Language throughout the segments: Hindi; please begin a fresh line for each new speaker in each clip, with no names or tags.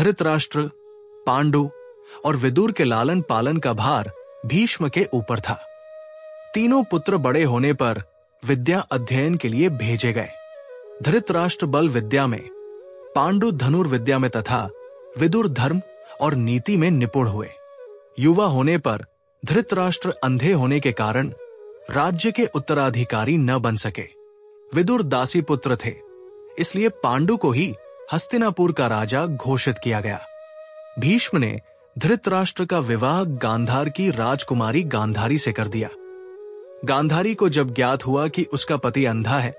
धृतराष्ट्र, पांडु और विदुर के लालन पालन का भार भीष्म के ऊपर था। तीनों पुत्र बड़े होने पर विद्या अध्ययन के लिए भेजे गए। धृतराष्ट्र बल विद्या में, पांडु धनुर्विद्या में तथा विदुर धर्म और नीति में निपुण हुए। युवा होने पर धृतराष्ट्र अंधे होने के कारण राज्य के उत्तराधिकारी न बन सके। विदुर दासी पुत्र थे, इसलिए पांडु को ही हस्तिनापुर का राजा घोषित किया गया। भीष्म ने धृतराष्ट्र का विवाह गांधार की राजकुमारी गांधारी से कर दिया। गांधारी को जब ज्ञात हुआ कि उसका पति अंधा है,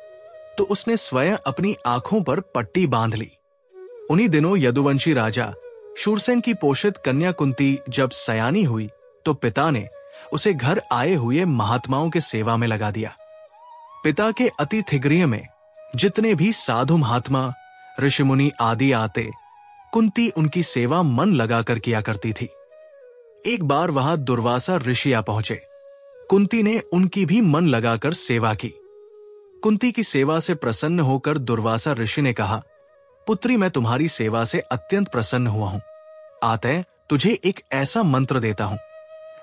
तो उसने स्वयं अपनी आंखों पर पट्टी बांध ली। उन्हीं दिनों यदुवंशी राजा शूरसेन की पोषित कन्या कुंती जब सयानी हुई, तो पिता ने उसे घर आए हुए महात्माओं के सेवा में लगा दिया। पिता के अतिथिगृह में जितने भी साधु महात्मा, ऋषिमुनि आदि आते, कुंती उनकी सेवा मन लगाकर किया करती थी। एक बार वहां दुर्वासा ऋषि आ पहुंचे। कुंती ने उनकी भी मन लगाकर सेवा की। कुंती की सेवा से प्रसन्न होकर दुर्वासा ऋषि ने कहा, पुत्री, मैं तुम्हारी सेवा से अत्यंत प्रसन्न हुआ हूं। अतः तुझे एक ऐसा मंत्र देता हूं,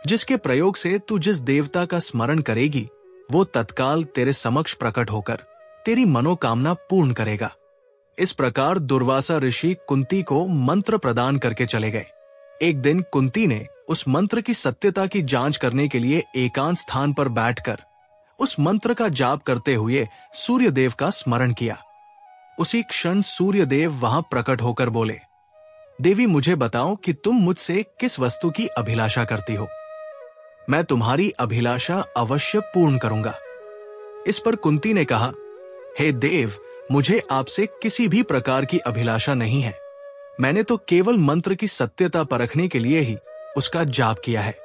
जिसके प्रयोग से तू जिस देवता का स्मरण करेगी, वो तत्काल तेरे समक्ष प्रकट होकर तेरी मनोकामना पूर्ण करेगा। इस प्रकार दुर्वासा ऋषि कुंती को मंत्र प्रदान करके चले गए। एक दिन कुंती ने उस मंत्र की सत्यता की जांच करने के लिए एकांत स्थान पर बैठकर उस मंत्र का जाप करते हुए सूर्यदेव का स्मरण किया। उसी क्षण सूर्यदेव वहां प्रकट होकर बोले, देवी, मुझे बताओ कि तुम मुझसे किस वस्तु की अभिलाषा करती हो। मैं तुम्हारी अभिलाषा अवश्य पूर्ण करूंगा। इस पर कुंती ने कहा, हे देव, मुझे आपसे किसी भी प्रकार की अभिलाषा नहीं है। मैंने तो केवल मंत्र की सत्यता परखने के लिए ही उसका जाप किया है।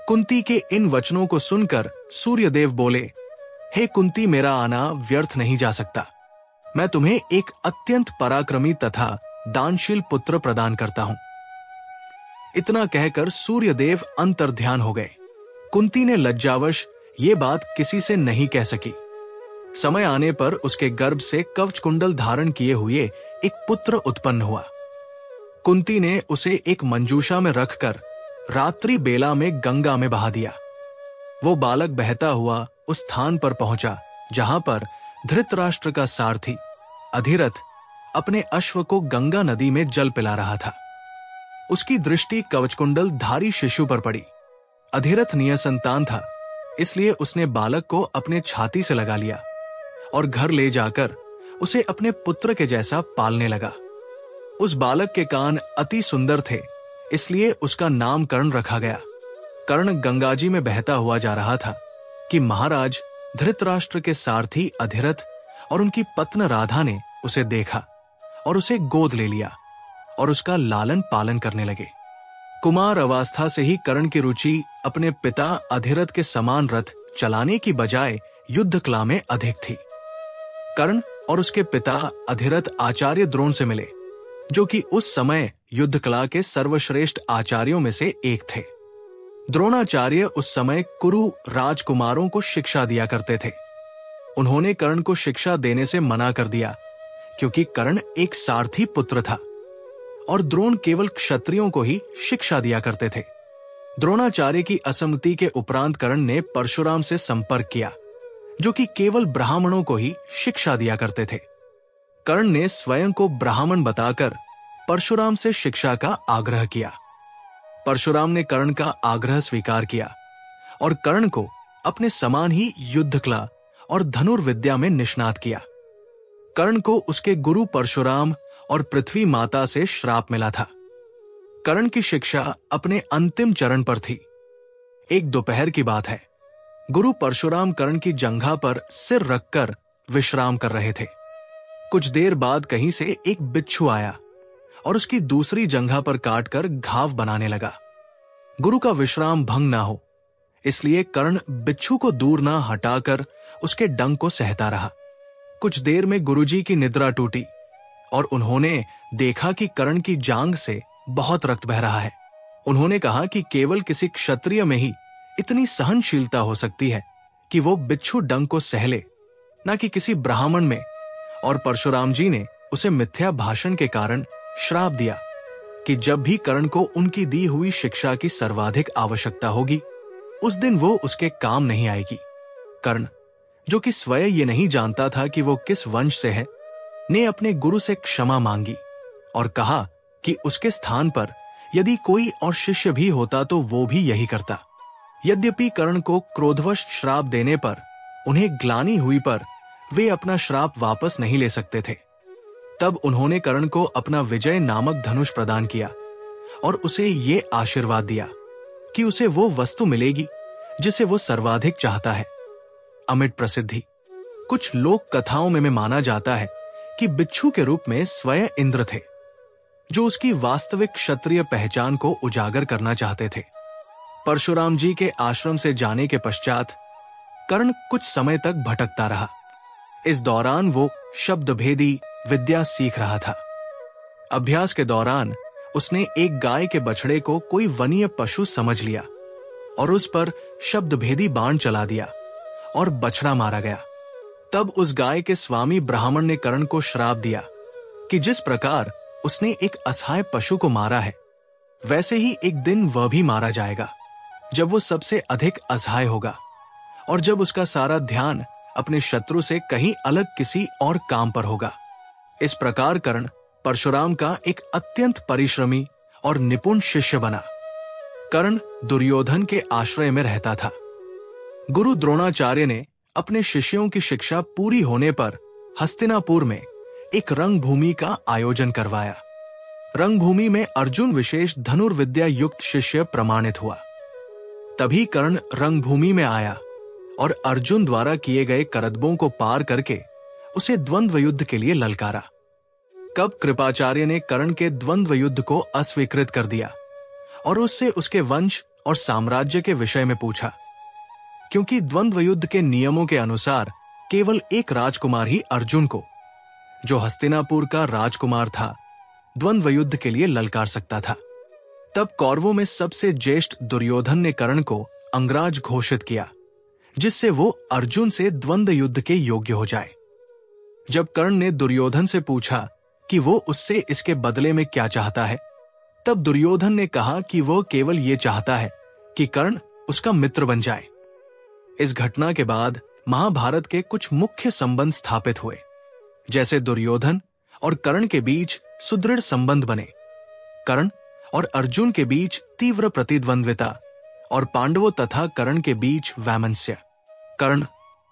कुंती के इन वचनों को सुनकर सूर्यदेव बोले, हे कुंती, मेरा आना व्यर्थ नहीं जा सकता। मैं तुम्हें एक अत्यंत पराक्रमी तथा दानशील पुत्र प्रदान करता हूं। इतना कहकर सूर्यदेव अंतर्ध्यान हो गए। कुंती ने लज्जावश ये बात किसी से नहीं कह सकी। समय आने पर उसके गर्भ से कवच कुंडल धारण किए हुए एक पुत्र उत्पन्न हुआ। कुंती ने उसे एक मंजूषा में रखकर रात्रि बेला में गंगा में बहा दिया। वो बालक बहता हुआ उस स्थान पर पहुंचा जहां पर धृतराष्ट्र का सारथी अधिरथ अपने अश्व को गंगा नदी में जल पिला रहा था। उसकी दृष्टि कवचकुंडल धारी शिशु पर पड़ी। अधिरथ निसंतान था, इसलिए उसने बालक को अपने छाती से लगा लिया और घर ले जाकर उसे अपने पुत्र के जैसा पालने लगा। उस बालक के कान अति सुंदर थे, इसलिए उसका नाम कर्ण रखा गया। कर्ण गंगाजी में बहता हुआ जा रहा था कि महाराज धृतराष्ट्र के सारथी अधिरथ और उनकी पत्न राधा ने उसे देखा और उसे गोद ले लिया और उसका लालन पालन करने लगे। कुमार अवस्था से ही कर्ण की रुचि अपने पिता अधिरथ के समान रथ चलाने की बजाय युद्ध कला में अधिक थी। कर्ण और उसके पिता अधिरथ आचार्य द्रोण से मिले, जो कि उस समय युद्ध कला के सर्वश्रेष्ठ आचार्यों में से एक थे। द्रोणाचार्य उस समय कुरु राजकुमारों को शिक्षा दिया करते थे। उन्होंने कर्ण को शिक्षा देने से मना कर दिया, क्योंकि कर्ण एक सारथी पुत्र था और द्रोण केवल क्षत्रियों को ही शिक्षा दिया करते थे। द्रोणाचार्य की असम्मति के उपरांत कर्ण ने परशुराम से संपर्क किया, जो कि केवल ब्राह्मणों को ही शिक्षा दिया करते थे। कर्ण ने स्वयं को ब्राह्मण बताकर परशुराम से शिक्षा का आग्रह किया। परशुराम ने कर्ण का आग्रह स्वीकार किया और कर्ण को अपने समान ही युद्ध कला और धनुर्विद्या में निष्णात किया। कर्ण को उसके गुरु परशुराम और पृथ्वी माता से श्राप मिला था। कर्ण की शिक्षा अपने अंतिम चरण पर थी। एक दोपहर की बात है, गुरु परशुराम कर्ण की जंघा पर सिर रखकर विश्राम कर रहे थे। कुछ देर बाद कहीं से एक बिच्छू आया और उसकी दूसरी जंघा पर काटकर घाव बनाने लगा। गुरु का विश्राम भंग ना हो, इसलिए कर्ण बिच्छू को दूर ना हटाकर उसके डंक को सहता रहा। कुछ देर में गुरुजी की निद्रा टूटी और उन्होंने देखा कि कर्ण की जांघ से बहुत रक्त बह रहा है। उन्होंने कहा कि केवल किसी क्षत्रिय में ही इतनी सहनशीलता हो सकती है कि वो बिच्छू डंक को सह ले, न कि किसी ब्राह्मण में। और परशुराम जी ने उसे मिथ्या भाषण के कारण श्राप दिया। कि जब भी कर्ण को उनकी दी हुई शिक्षा की सर्वाधिक आवश्यकता होगी, उस दिन वो उसके काम नहीं आएगी। कर्ण, जो कि स्वयं ये नहीं जानता था कि वो किस वंश से है, ने अपने गुरु से क्षमा मांगी और कहा कि उसके स्थान पर यदि कोई और शिष्य भी होता तो वो भी यही करता। यद्यपि कर्ण को क्रोधवश श्राप देने पर उन्हें ग्लानि हुई, पर वे अपना श्राप वापस नहीं ले सकते थे। तब उन्होंने कर्ण को अपना विजय नामक धनुष प्रदान किया और उसे ये आशीर्वाद दिया कि उसे वो वस्तु मिलेगी जिसे वो सर्वाधिक चाहता है, अमिट प्रसिद्धि। कुछ लोक कथाओं में माना जाता है कि बिच्छू के रूप में स्वयं इंद्र थे, जो उसकी वास्तविक क्षत्रिय पहचान को उजागर करना चाहते थे। परशुराम जी के आश्रम से जाने के पश्चात कर्ण कुछ समय तक भटकता रहा। इस दौरान वो शब्द भेदी विद्या सीख रहा था। अभ्यास के दौरान उसने एक गाय के बछड़े को कोई वनीय पशु समझ लिया और उस पर शब्द भेदी बाण चला दिया और बछड़ा मारा गया। तब उस गाय के स्वामी ब्राह्मण ने कर्ण को श्राप दिया कि जिस प्रकार उसने एक असहाय पशु को मारा है, वैसे ही एक दिन वह भी मारा जाएगा, जब वो सबसे अधिक असहाय होगा और जब उसका सारा ध्यान अपने शत्रु से कहीं अलग किसी और काम पर होगा। इस प्रकार कर्ण परशुराम का एक अत्यंत परिश्रमी और निपुण शिष्य बना। कर्ण दुर्योधन के आश्रय में रहता था। गुरु द्रोणाचार्य ने अपने शिष्यों की शिक्षा पूरी होने पर हस्तिनापुर में एक रंगभूमि का आयोजन करवाया। रंगभूमि में अर्जुन विशेष धनुर्विद्या युक्त शिष्य प्रमाणित हुआ। तभी कर्ण रंगभूमि में आया और अर्जुन द्वारा किए गए करतबों को पार करके उसे द्वंद्व युद्ध के लिए ललकारा। कब कृपाचार्य ने कर्ण के द्वंद्व युद्ध को अस्वीकृत कर दिया और उससे उसके वंश और साम्राज्य के विषय में पूछा, क्योंकि द्वंद्व युद्ध के नियमों के अनुसार केवल एक राजकुमार ही अर्जुन को, जो हस्तिनापुर का राजकुमार था, द्वंद्व युद्ध के लिए ललकार सकता था। तब कौरवों में सबसे ज्येष्ठ दुर्योधन ने कर्ण को अंगराज घोषित किया, जिससे वो अर्जुन से द्वंद्व युद्ध के योग्य हो जाए। जब कर्ण ने दुर्योधन से पूछा कि वो उससे इसके बदले में क्या चाहता है, तब दुर्योधन ने कहा कि वो केवल ये चाहता है कि कर्ण उसका मित्र बन जाए। इस घटना के बाद महाभारत के कुछ मुख्य संबंध स्थापित हुए, जैसे दुर्योधन और कर्ण के बीच सुदृढ़ संबंध बने, कर्ण और अर्जुन के बीच तीव्र प्रतिद्वंद्विता और पांडवों तथा कर्ण के बीच वैमनस्य। कर्ण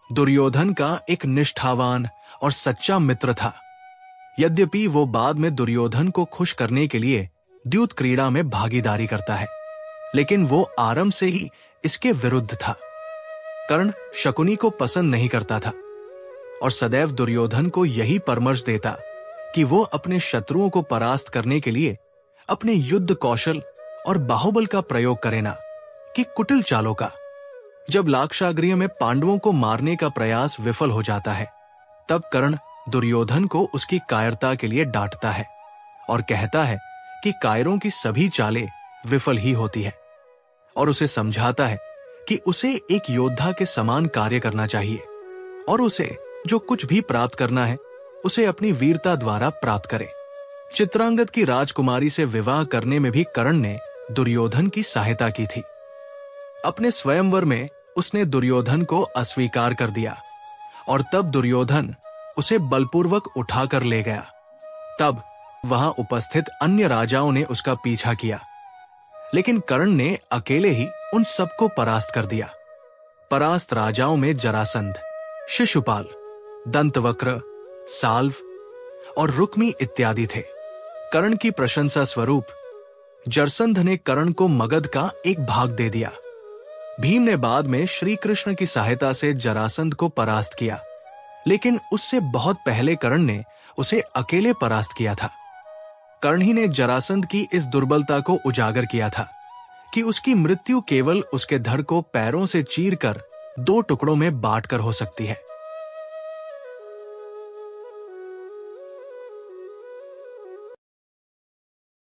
दुर्योधन का एक निष्ठावान और सच्चा मित्र था। यद्यपि वो बाद में दुर्योधन को खुश करने के लिए द्यूत क्रीड़ा में भागीदारी करता है, लेकिन वो आरंभ से ही इसके विरुद्ध था। कर्ण शकुनी को पसंद नहीं करता था और सदैव दुर्योधन को यही परामर्श देता कि वो अपने शत्रुओं को परास्त करने के लिए अपने युद्ध कौशल और बाहुबल का प्रयोग करे ना कि कुटिल चालों का। जब लाक्षागृह में पांडवों को मारने का प्रयास विफल हो जाता है, तब कर्ण दुर्योधन को उसकी कायरता के लिए डांटता है और कहता है कि कायरों की सभी चालें विफल ही होती है, और उसे समझाता है कि उसे एक योद्धा के समान कार्य करना चाहिए और उसे जो कुछ भी प्राप्त करना है उसे अपनी वीरता द्वारा प्राप्त करे। चित्रांगद की राजकुमारी से विवाह करने में भी कर्ण ने दुर्योधन की सहायता की थी। अपने स्वयंवर में उसने दुर्योधन को अस्वीकार कर दिया और तब दुर्योधन उसे बलपूर्वक उठाकर ले गया। तब वहां उपस्थित अन्य राजाओं ने उसका पीछा किया, लेकिन कर्ण ने अकेले ही उन सबको परास्त कर दिया। परास्त राजाओं में जरासंध, शिशुपाल, दंतवक्र, साल्व और रुक्मी इत्यादि थे। कर्ण की प्रशंसा स्वरूप जरसंध ने कर्ण को मगध का एक भाग दे दिया। भीम ने बाद में श्री कृष्ण की सहायता से जरासंध को परास्त किया, लेकिन उससे बहुत पहले कर्ण ने उसे अकेले परास्त किया था। कर्ण ही ने जरासंध की इस दुर्बलता को उजागर किया था कि उसकी मृत्यु केवल उसके धड़ को पैरों से चीरकर 2 टुकड़ों में बांटकर हो सकती है।